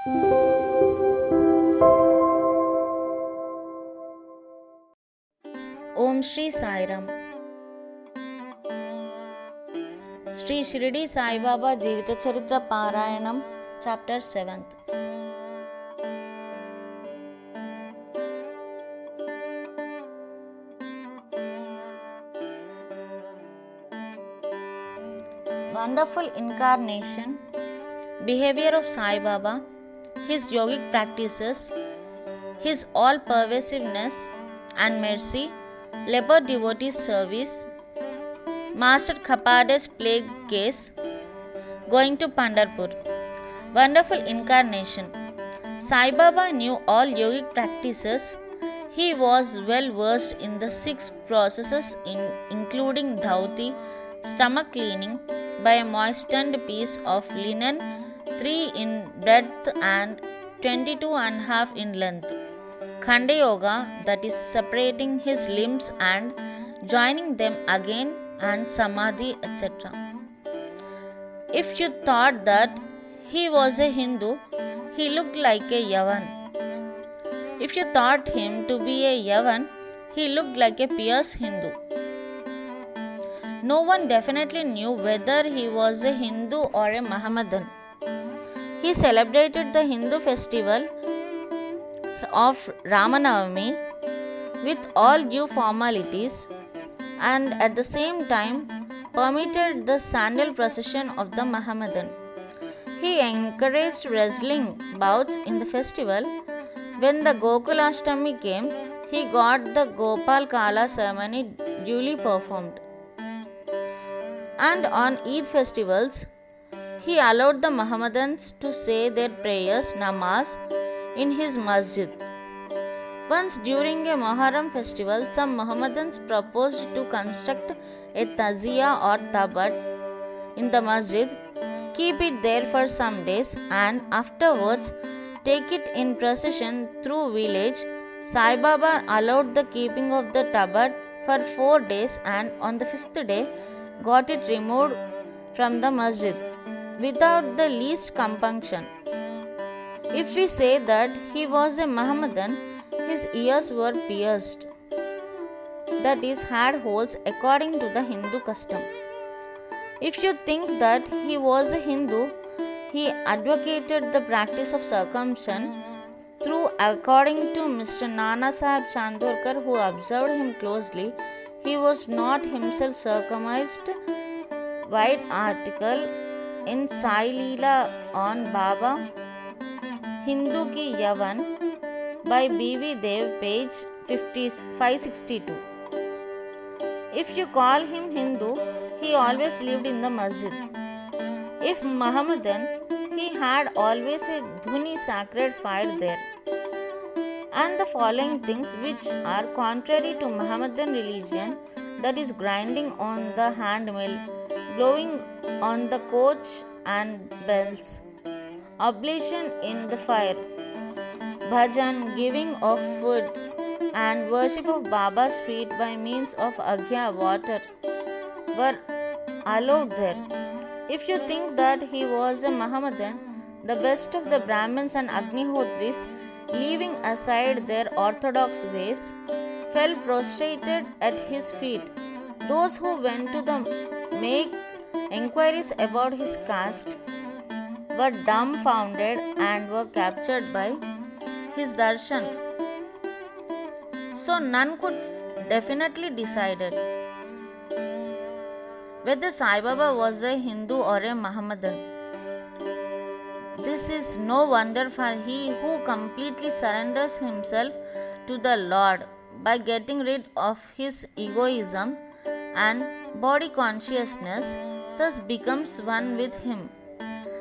ఓం శ్రీ సాయిరామ్. శ్రీ షిరిడి సాయిబాబా జీవిత చరిత్ర పారాయణం chapter 7. Wonderful incarnation, behavior of Sai Baba, his yogic practices, his all-pervasiveness and mercy, leper devotees service, Master Khapade's plague case, going to Pandharpur. Wonderful incarnation. Sai Baba knew all yogic practices. He was well versed in the 6 processes including dhauti, stomach cleaning by a moistened piece of linen 3 in breadth and 22.5 in length. Khanda Yoga, that is separating his limbs and joining them again, and Samadhi, etc. If you thought that he was a Hindu, he looked like a Yavan. If you thought him to be a Yavan, he looked like a pious Hindu. No one definitely knew whether he was a Hindu or a Mohammedan. He celebrated the Hindu festival of Ramanavami with all due formalities and at the same time permitted the sandal procession of the Mohammedan. He encouraged wrestling bouts in the festival. When the Gokulashtami came, he got the Gopal Kala ceremony duly performed. And on Eid festivals, he allowed the Mohammedans to say their prayers, namaz, in his masjid. Once during a Muharram festival, some Mohammedans proposed to construct a tazia or tabat in the masjid, keep it there for some days, and afterwards take it in procession through village. Sai Baba allowed the keeping of the tabat for 4 days, and on the 5th day got it removed from the masjid without the least compunction. If we say that he was a Mohammedan, his ears were pierced, that is, had holes according to the Hindu custom. If you think that he was a Hindu, he advocated the practice of circumcision through, according to Mr. Nana Sahib Chandorkar, who observed him closely, he was not himself circumcised. Wide article in Sai Leela on Baba Hindu Ki Yavan by B.V. Dev, page 562. If you call him Hindu, he always lived in the masjid. If Mohammedan, he had always a dhuni sacred fire there. And the following things which are contrary to Mohammedan religion, that is grinding on the hand mill, blowing on the coach and bells, oblation in the fire, bhajan, giving of food, and worship of Baba's feet by means of agya water were allowed there. If you think that he was a Mohammedan, the best of the Brahmins and Agnihotris, leaving aside their orthodox ways, fell prostrated at his feet. Those who went to make enquiries about his caste were dumbfounded and were captured by his darshan. So none could definitely decide whether Sai Baba was a Hindu or a Mohammedan. This is no wonder, for he who completely surrenders himself to the Lord by getting rid of his egoism and body consciousness thus becomes one with him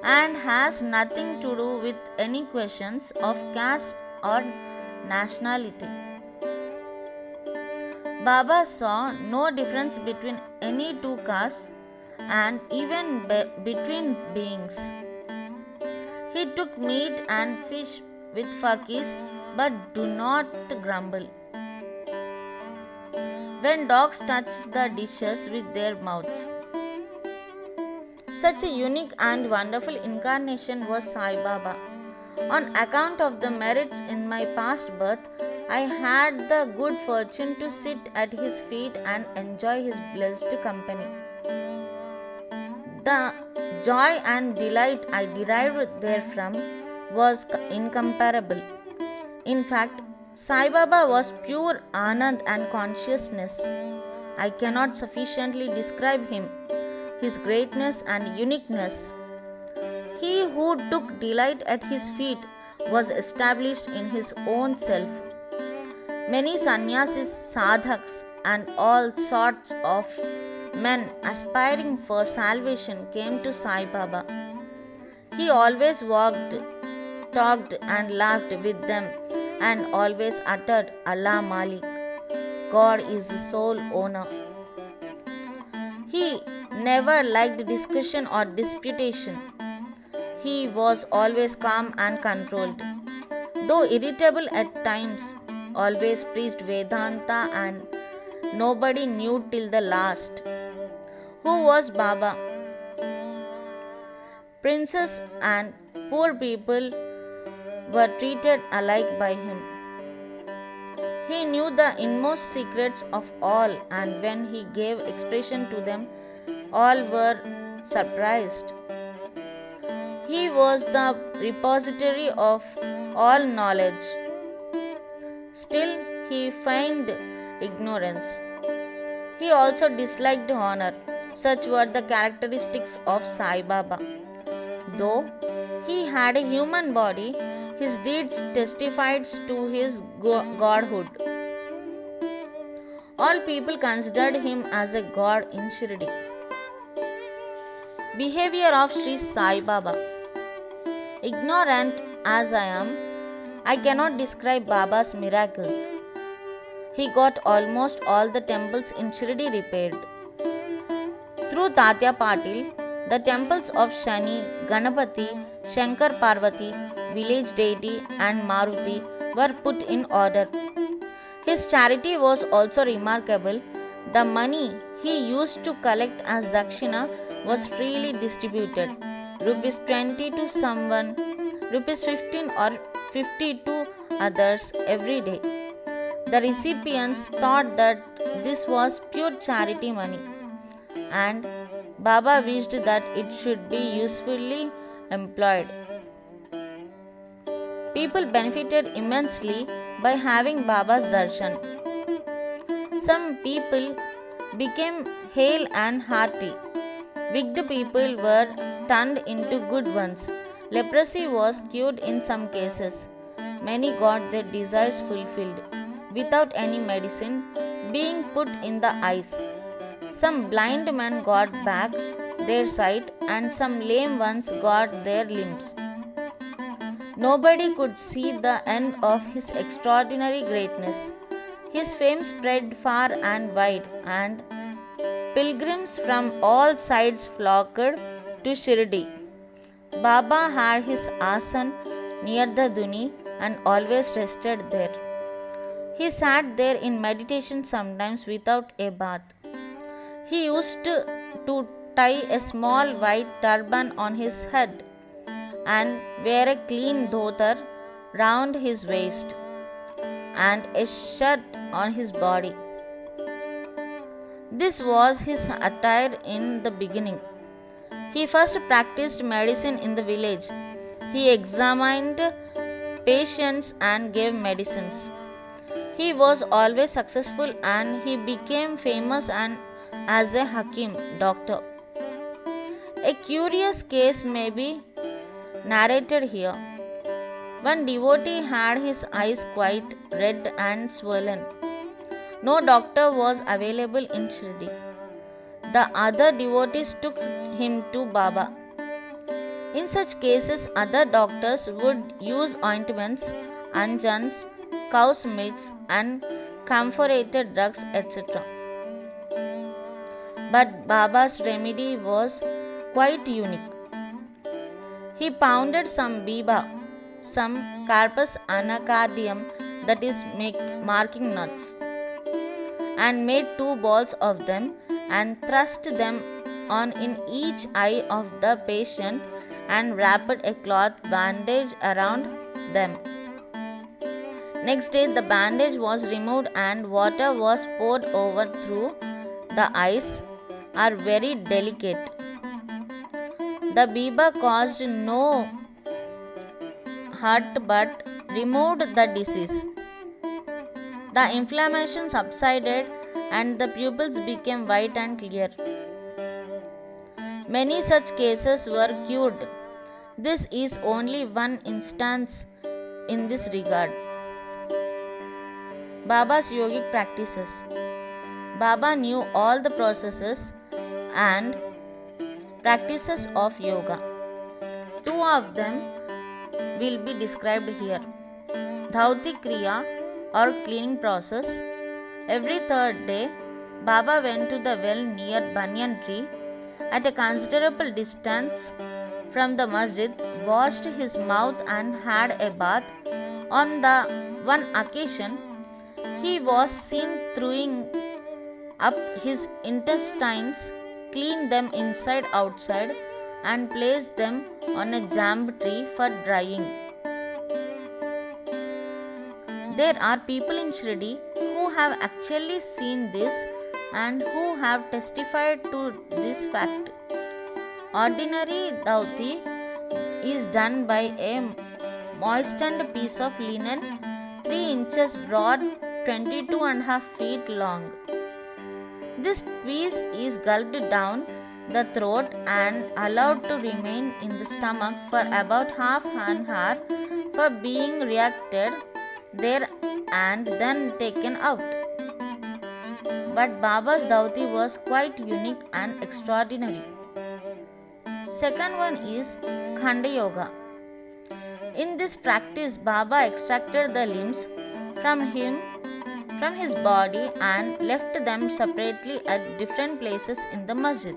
and has nothing to do with any questions of caste or nationality. Baba saw no difference between any two castes and even between beings. He took meat and fish with fakirs, but do not grumble when dogs touched the dishes with their mouths. Such a unique and wonderful incarnation was Sai Baba. On account of the merits in my past birth, I had the good fortune to sit at his feet and enjoy his blessed company. The joy and delight I derived therefrom was incomparable. In fact, Sai Baba was pure Anand and consciousness. I cannot sufficiently describe him, his greatness and uniqueness. He who took delight at his feet was established in his own self. Many sannyasis, sadhaks, and all sorts of men aspiring for salvation came to Sai Baba. He always walked, talked, and laughed with them, and always uttered Allah Malik. God is the sole owner. He never liked discussion or disputation. He was always calm and controlled. Though irritable at times, always preached Vedanta and nobody knew till the last. Who was Baba? Princes and poor people were treated alike by him. He knew the inmost secrets of all, and when he gave expression to them, all were surprised. He was the repository of all knowledge. Still, he feigned ignorance. He also disliked honor. Such were the characteristics of Sai Baba. Though he had a human body, his deeds testified to his godhood. All people considered him as a god in Shirdi. Behavior of Sri Sai Baba. Ignorant as I am, I cannot describe Baba's miracles. He got almost all the temples in Shirdi repaired. Through Tatya Patil, the temples of Shani, Ganapati, Shankar Parvati, village deity, and Maruti were put in order. His charity was also remarkable. The money he used to collect as Dakshina was freely distributed. Rupees 20 to someone, rupees 15 or 50 to others every day. The recipients thought that this was pure charity money, and Baba wished that it should be usefully employed. People benefited immensely by having Baba's darshan. Some people became hale and hearty. Wicked people were turned into good ones. Leprosy was cured in some cases. Many got their desires fulfilled without any medicine being put in the eyes. Some blind men got back their sight, and some lame ones got their limbs. Nobody could see the end of his extraordinary greatness. His fame spread far and wide, and pilgrims from all sides flocked to Shirdi. Baba had his asan near the Duni and always rested there. He sat there in meditation sometimes without a bath. He used to tie a small white turban on his head and wear a clean dhotar round his waist and a shirt on his body. This was his attire in the beginning. He first practiced medicine in the village. He examined patients and gave medicines. He was always successful, and he became famous as a Hakim, doctor. A curious case may be narrated here. One devotee had his eyes quite red and swollen. No doctor was available in Shirdi. The other devotees took him to Baba. In such cases, other doctors would use ointments, anjans, cow's milks, and camphorated drugs, etc. But Baba's remedy was quite unique. He pounded some biba, some carpus anacardium, that is marking nuts, and made 2 balls of them and thrust them on in each eye of the patient and wrapped a cloth bandage around them. Next day, the bandage was removed and water was poured over through the eyes are very delicate. The Biba caused no hurt but removed the disease. The inflammation subsided and the pupils became white and clear. Many such cases were cured. This is only one instance in this regard. Baba's yogic practices. Baba knew all the processes and practices of yoga. Two of them will be described here. Dhauti Kriya or cleaning process. Every third day, Baba went to the well near Banyan tree at a considerable distance from the masjid, washed his mouth and had a bath. On the one occasion, he was seen throwing up his intestines, cleaned them inside outside, and placed them on a jamb tree for drying. There are people in Shirdi who have actually seen this and who have testified to this fact. Ordinary dhauti is done by a moistened piece of linen 3 inches broad, 22.5 feet long. This piece is gulped down the throat and allowed to remain in the stomach for about half an hour for being reacted there and then taken out. But Baba's dhauti was quite unique and extraordinary. Second one is Khanda Yoga. In this practice, Baba extracted the limbs from his body and left them separately at different places in the masjid.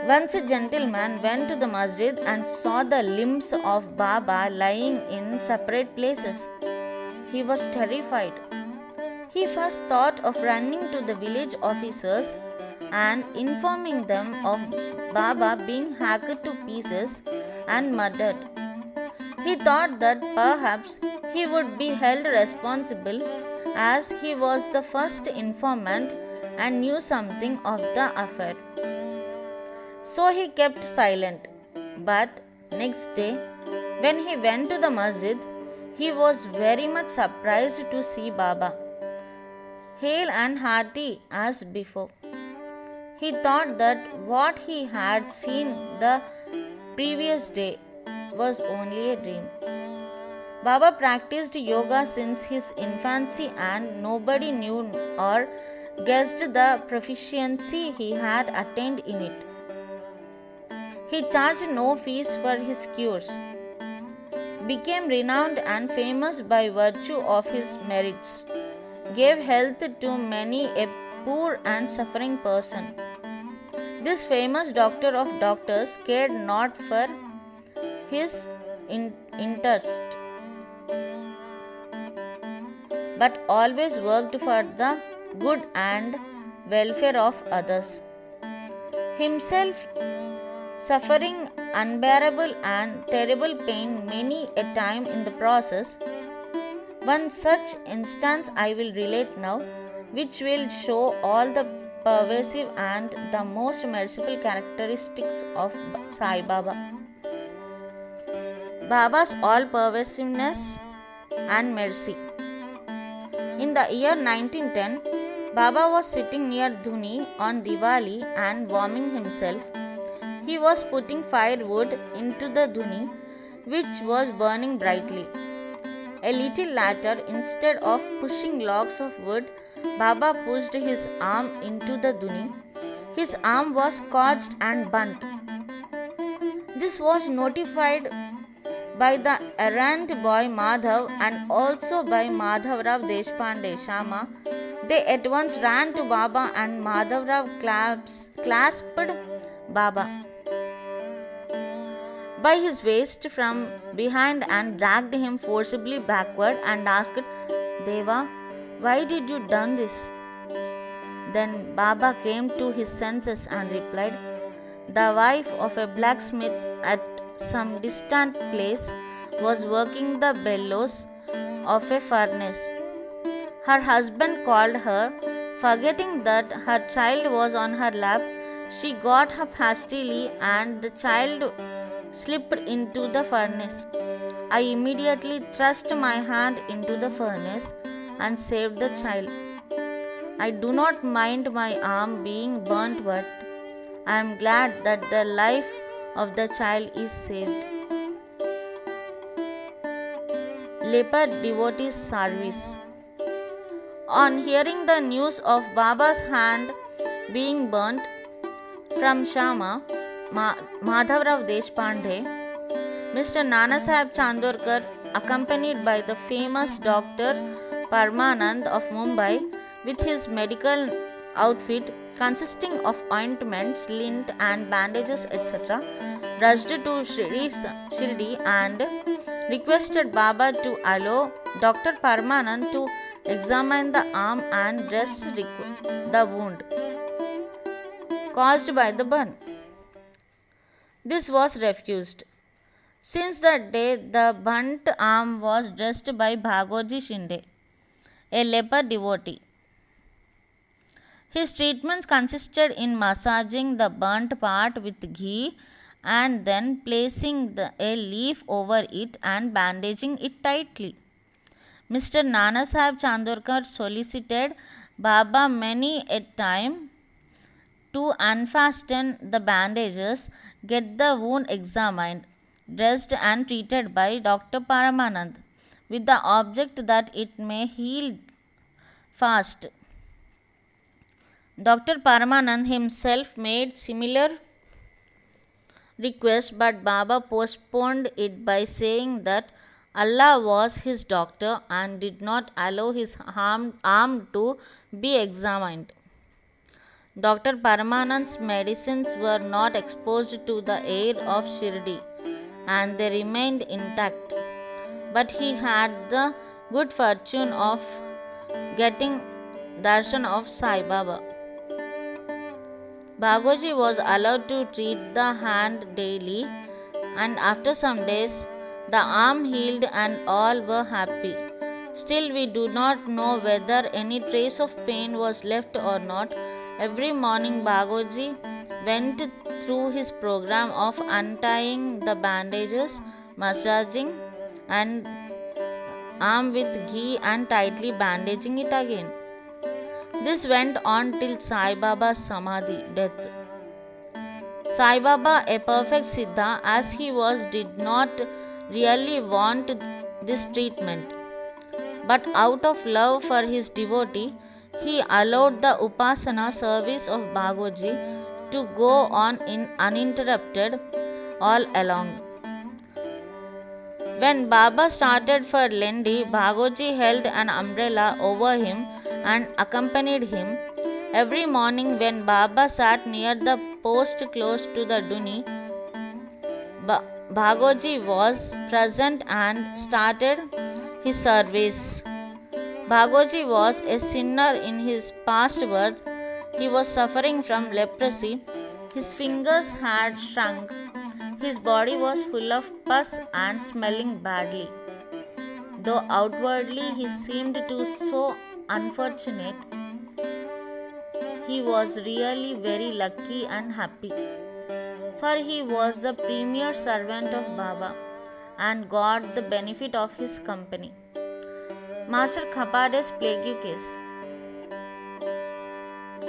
Once a gentleman went to the masjid and saw the limbs of Baba lying in separate places. He was terrified. He first thought of running to the village officers and informing them of Baba being hacked to pieces and murdered. He thought that perhaps he would be held responsible as he was the first informant and knew something of the affair. So he kept silent. But next day, when he went to the masjid, he was very much surprised to see Baba, hale and hearty as before. He thought that what he had seen the previous day was only a dream. Baba practiced yoga since his infancy and nobody knew or guessed the proficiency he had attained in it. He charged no fees for his cures, became renowned and famous by virtue of his merits, gave health to many a poor and suffering person. This famous doctor of doctors cared not for his interest, but always worked for the good and welfare of others. Himself suffering unbearable and terrible pain many a time in the process. One such instance I will relate now, which will show all the pervasive and the most merciful characteristics of Sai Baba. Baba's all-pervasiveness and mercy. In the year 1910, Baba was sitting near Dhuni on Diwali and warming himself. He was putting firewood into the Dhuni, which was burning brightly. A little later, instead of pushing logs of wood, Baba pushed his arm into the Dhuni. His arm was scorched and burnt. This was notified by the errant boy Madhav and also by Madhavrao Deshpande Shama. They at once ran to Baba and Madhavrao clasped Baba by his waist from behind and dragged him forcibly backward and asked, Deva, why did you done this? Then Baba came to his senses and replied, the wife of a blacksmith at some distant place, was working the bellows of a furnace. Her husband called her. Forgetting that her child was on her lap, she got up hastily and the child slipped into the furnace. I immediately thrust my hand into the furnace and saved the child. I do not mind my arm being burnt, but I am glad that the life of the child is saved. Leper Devotee's Service. On hearing the news of Baba's hand being burnt from Shama, Madhavrao Deshpande, Mr. Nanasaheb Chandorkar, accompanied by the famous Dr. Parmanand of Mumbai with his medical outfit consisting of ointments, lint and bandages etc., rushed to Shirdi and requested Baba to allow Dr. Parmanand to examine the arm and dress the wound caused by the burn. This was refused. Since that day, the burnt arm was dressed by Bhagoji Shinde, a leper devotee. His treatments consisted in massaging the burnt part with ghee and then placing a leaf over it and bandaging it tightly. Mr. Nanasaheb Chandorkar solicited Baba many a time to unfasten the bandages, get the wound examined, dressed and treated by Dr. Paramanand, with the object that it may heal fast. Dr. Paramanand himself made similar request, but Baba postponed it by saying that Allah was his doctor and did not allow his arm to be examined. Dr. Paramanand's medicines were not exposed to the air of Shirdi and they remained intact. But he had the good fortune of getting darshan of Sai Baba. Bhagoji was allowed to treat the hand daily, and after some days the arm healed and all were happy. Still, we do not know whether any trace of pain was left or not. Every morning Bhagoji went through his program of untying the bandages, massaging and arm with ghee and tightly bandaging it again. This went on till Sai Baba's Samadhi, death. Sai Baba, a perfect Siddha as he was, did not really want this treatment. But out of love for his devotee, he allowed the Upasana service of Bhagoji to go on uninterrupted all along. When Baba started for Lendi, Bhagoji held an umbrella over him and accompanied him. Every morning when Baba sat near the post close to the Duni, Bhagoji was present and started his service. Bhagoji was a sinner in his past birth. He was suffering from leprosy. His fingers had shrunk. His body was full of pus and smelling badly. Though outwardly he seemed to so unfortunate, he was really very lucky and happy. For he was the premier servant of Baba and got the benefit of his company. Master Khapade's plague case.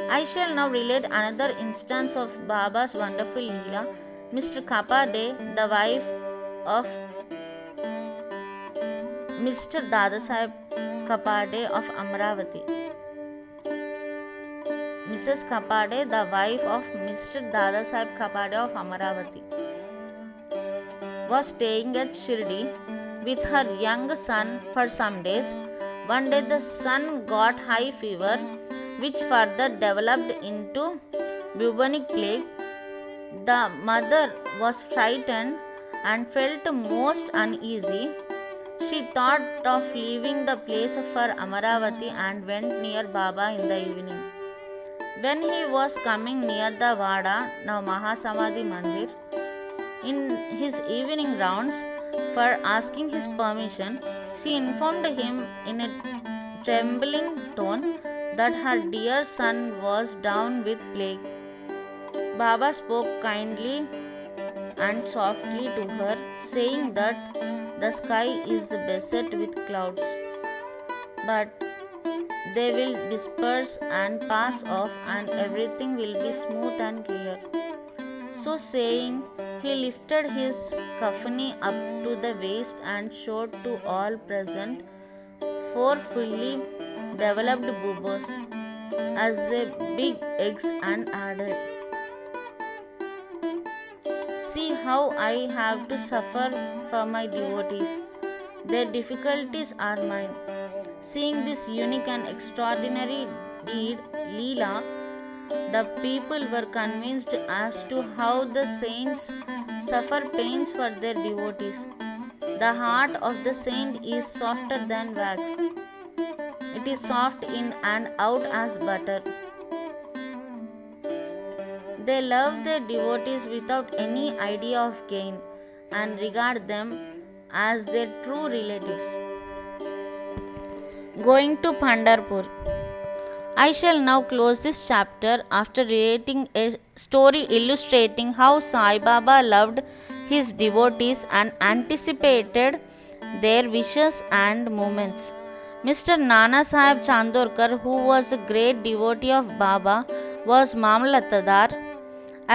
I shall now relate another instance of Baba's wonderful Leela. Mr. Khapade, the wife of Mr. Dadasaheb Khapade of Amravati. Mrs. Khapade, the wife of Mr. Dadasaheb Khapade of Amravati, was staying at Shirdi with her young son for some days. One day the son got high fever, which further developed into bubonic plague. The mother was frightened and felt most uneasy. She thought of leaving the place for Amaravati and went near Baba in the evening. When he was coming near the Vada, now Mahasamadhi Mandir, in his evening rounds for asking his permission, she informed him in a trembling tone that her dear son was down with plague. Baba spoke kindly and softly to her, saying that the sky is beset with clouds, but they will disperse and pass off, and everything will be smooth and clear. So saying, he lifted his kafani up to the waist and showed to all present four fully developed buboes as a big eggs and added, "See how I have to suffer for my devotees. Their difficulties are mine." Seeing this unique and extraordinary deed, Leela, the people were convinced as to how the saints suffer pains for their devotees. The heart of the saint is softer than wax. It is soft in and out as butter. They love their devotees without any idea of gain and regard them as their true relatives. Going to Pandharpur. I shall now close this chapter after relating a story illustrating how Sai Baba loved his devotees and anticipated their wishes and movements. Mr. Nana Sahib Chandorkar, who was a great devotee of Baba, was Mamlatadar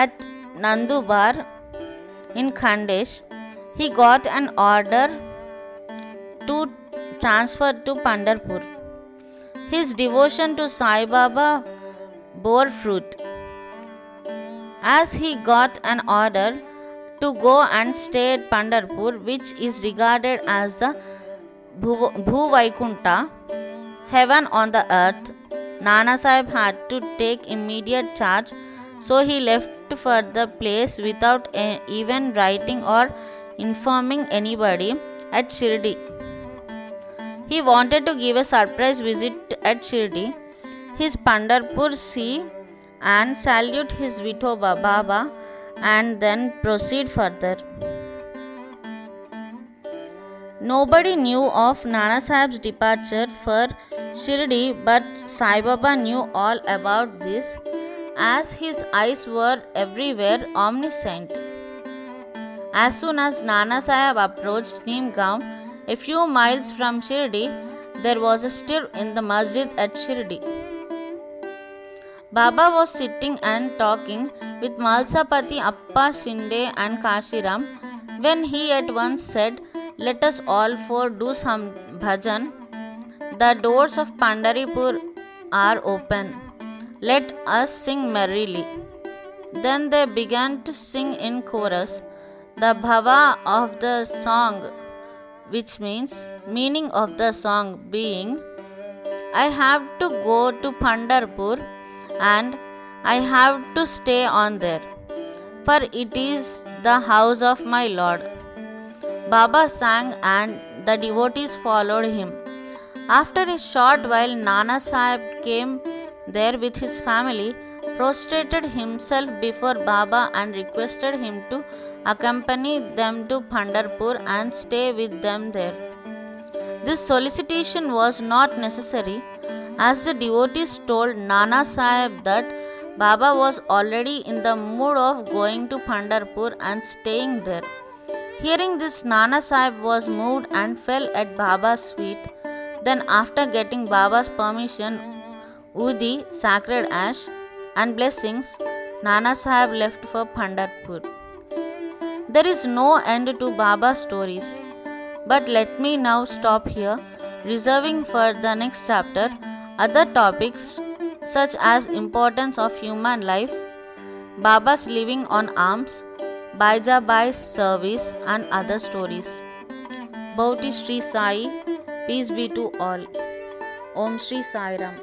at Nandubar in Khandesh. He got an order to transfer to Pandharpur. His devotion to Sai Baba bore fruit, as he got an order to go and stay at Pandharpur, which is regarded as the Bhuvaikunta, heaven on the earth. Nana Sahib had to take immediate charge, so he left for the place without even writing or informing anybody at Shirdi. He wanted to give a surprise visit at Shirdi, his Pandharpur see and salute his Vithoba Baba, and then proceed further. Nobody knew of Nana Sahib's departure for Shirdi, but Sai Baba knew all about this, as his eyes were everywhere omniscient. As soon as Nana Sahib approached Neemgaon, a few miles from Shirdi, there was a stir in the masjid at Shirdi. Baba was sitting and talking with Malsapati Appa Shinde and Kashiram, when he at once said, "Let us all four do some bhajan. The doors of Pandharpur are open. Let us sing merrily." Then they began to sing in chorus the bhava of the song, which meaning of the song being, "I have to go to Pandharpur and I have to stay on there, for it is the house of my Lord." Baba sang and the devotees followed him. After a short while, Nana Sahib came there with his family, prostrated himself before Baba and requested him to accompany them to Pandharpur and stay with them there. This solicitation was not necessary, as the devotees told Nana Sahib that Baba was already in the mood of going to Pandharpur and staying there. Hearing this, Nana Sahib was moved and fell at Baba's feet. Then, after getting Baba's permission, Udi, sacred ash, and blessings, Nana Sahib left for Pandharpur. There is no end to Baba's stories, but let me now stop here, reserving for the next chapter other topics such as importance of human life, Baba's living on alms, Baijabai's service, and other stories. Bhauti Sri Sai, peace be to all. Om Shri Sai Ram.